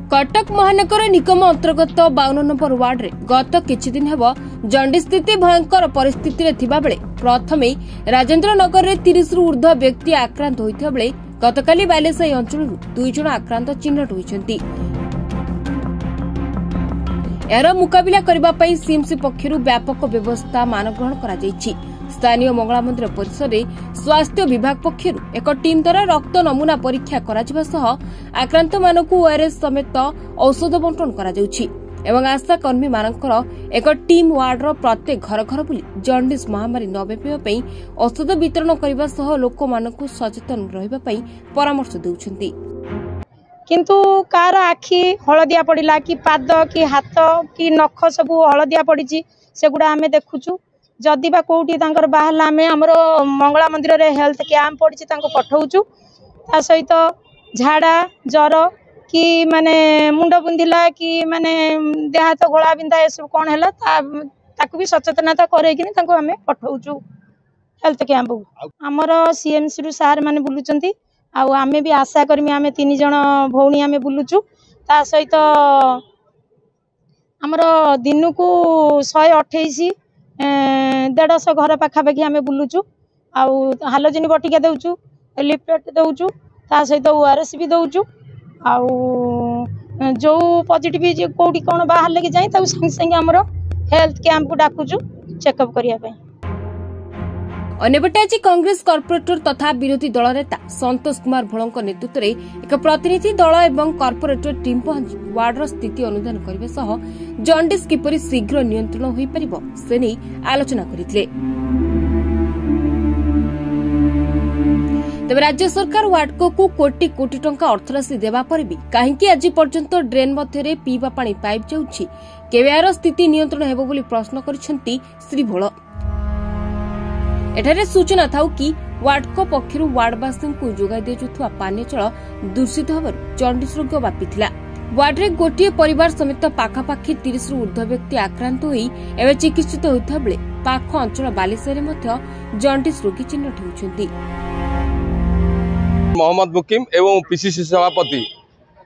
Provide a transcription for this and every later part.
कटक महानगर निगम अंतर्गत 52 number ward रे गत किछि दिन हेब जंडिस स्थिति भयंकर परिस्थिति रे थिबा बेले प्रथमे राजेंद्र नगर रे 30 रु ऊर्ध्व व्यक्ति आक्रांत होइथिबा बेले गतकाली बालेसाई अंचल 2 जण आक्रांत चिन्हट होइछन्ति। यार मुकाबिला करबा पई सीएमसी पक्षरु व्यापक व्यवस्था मानग्रहण करा जायछि। स्थानीय मंगला मंदिर परिसर में स्वास्थ्य विभाग पक्षरु एक टीम द्वारा रक्त नमूना परीक्षा कराजिबा सह आक्रांत मानकु ओआरएस समेत औषध बंटन करा जाउछि एवं आशा कर्मी मानकर एक टीम वार्ड रो प्रत्येक घर घर बुली जंडिस महामारी न व्यापिबा पई औषध वितरण करबा सह लोक मानकु सचेतन रहिबा पई परामर्श देउछन्ति। किंतु कार आखि हलदिया पड़िला कि पाद कि हाथ कि नख सब हलदिया पड़ी सेगुड़ा आम देखुचु। जदि बा कोठी तांकर बाहला आम हमरो मंगला मंदिर रे हेल्थ कैंप पड़ी पठाऊचु। ता सहित झाड़ा जर कि माने मुंड बुंदिला कि माने देह हाथ घोड़ा बिंधा ए सब कौन है ताकू भी सचेतनता करैकिनी तांको आम पठाऊचु हेल्थ कैंप। हमर सीएमसी रु सार माने बुलुचंती आउ आमे भी आशा कर्मी आमे 3 जण भौणी आमे बुलुचु। ता सहित हमर दिन को 128 150 घर पाखापाखि आमे बुलुचु। आउ हालोजिन बटिका दउचु लिपलेट दउचु ता सहित ओआरएस भी दउचु। आउ जो पॉजिटिव कोठी कोन बाहर लेके जाई ता संग संग हमरो हेल्थ कैंप को डाकुचु चेकअप करिया पई। अन्यपटे आज कांग्रेस कॉर्पोरेटर तथा विरोधी दल नेता संतोष कुमार भोलଙ୍କ नेतृत्व में एक प्रतिनिधि दल एवं कॉर्पोरेटर टीम पहुंची वार्डर स्थिति अनुधान करने सह जंडिस किपरि शीघ्र नियंत्रण होई परिबो से नै आलोचना करिथिले। तबे राज्य सरकार वाडको को कोटी कोटी टंका अर्थराशि देबा पर भी काहेकि आज पर्यंत ड्रेन मध्यरे पीवा पानी पाइप जाउछि केबे यार स्थिति नियंत्रण हेबो बोली प्रश्न करिसंती श्री भोल। एठारे सूचना थाउ कि वाडको पक्षरु वार्डवासी को जोगाई दिजुथुवा पानी जल दूषित होबारु जंडिस रोग व्यापीथिला। वार्डरे गोटिए परिवार समेत पाखापाखि 30 रु ऊर्ध्व व्यक्ति आक्रांत होई एवं चिकित्सित होइथा बेले पाख अंचल बालेश्वरी मध्य जंडिस रोगी चिन्हट होउछन्ति। मोहम्मद मुकिम एवं पीसीसी सभापति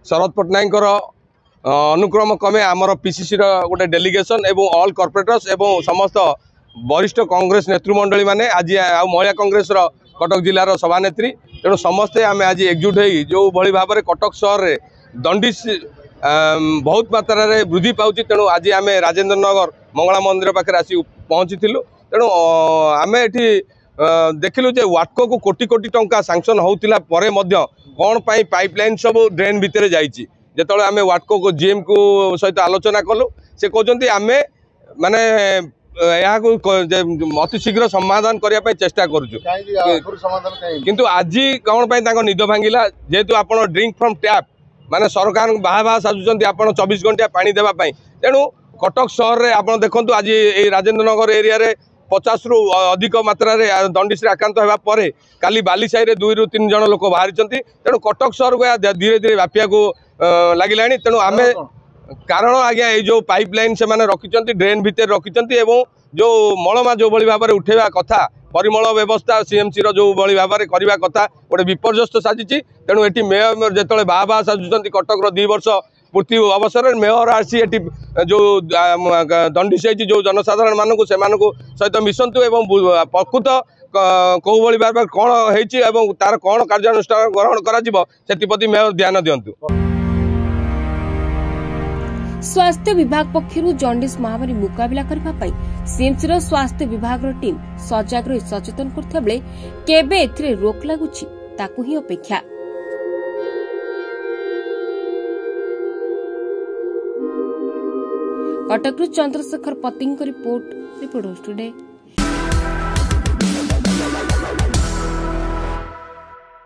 शरद पटनायक अनुक्रम क्रमे आमर पीसीसी गोटे डेलीगेशन एवं ऑल कॉर्पोरेटर्स एवं समस्त वरिष्ठ कांग्रेस नेतृमंडली माने आज महिला कांग्रेस कटक जिलार सभानेत्री तेणु समस्ते आम आज एकजुट हो जो भली भाव में कटक सहर में दंडिस बहुत मात्रा रे वृद्धि पाउछि तेणु आज आम राजेंद्र नगर मंगला मंदिर पाखे आसी पहुँची तेणु आम एठी देखिलु जे वाटको को कोटी कोटी टंका सांक्शन होउतिला परे मध्य कौन पाई पाइपलाइन सब ड्रेन भितर जाइछि जेतले आम वाटको को जीएम को सहित आलोचना कलु से कहते आम माने अति शीघ्र समाधान करने चेष्टा करुचु किंतु आज कौन निद भांगिला जेहेतु आप ड्रिंक फ्रॉम टैप माने सरकार बाहा बाहा साजुंट आप 24 घंटा पानी देवाई तेणु कटक सहर में आप देखु आज ये राजेंद्र नगर एरिया रे 50 रु अधिक मात्रा दंडिस आक्रांत होगा पर काली बालीसाई रे 2 रु 3 जन लोक बाहरी तेणु कटक सहर को धीरे धीरे व्यापिया को लगिला तेणु आम कारण आज्ञा ये जो पाइपलाइन से माने रखिचंती ड्रेन भितर रखिचंती एवं जो मलमा जो बड़ी भाव में उठेवा कथा परिमल व्यवस्था सीएमसी रो जो बड़ी भाव में करवा कथा गोटे विपर्यस्त साजिची तेणु एटी मेयर जेतले बाहा बाहा साजुचंती कटक रो 2 वर्ष पूर्ति अवसर मेयर आसी एटी जो दंडिस जो जनसाधारण मानकु से मानकु सहित मिसंतु एवं प्रकृत कौ भली भाव कौन होइची एवं तार कौन कार्यानुष्ठान ग्रहण करा जिवो सेति मेयर ध्यान दियंतु। स्वास्थ्य विभाग पक्षरु जंडिस महामारी मुकाबिला करबा पई सीएमसी स्वास्थ्य विभाग टीम सजग रही सचेतन करथिबा बेले केबे एथिरे रोक लागुछि ताकू ही अपेक्षा। कटकरु चंद्रशेखर पतिंग रिपोर्ट टुडे।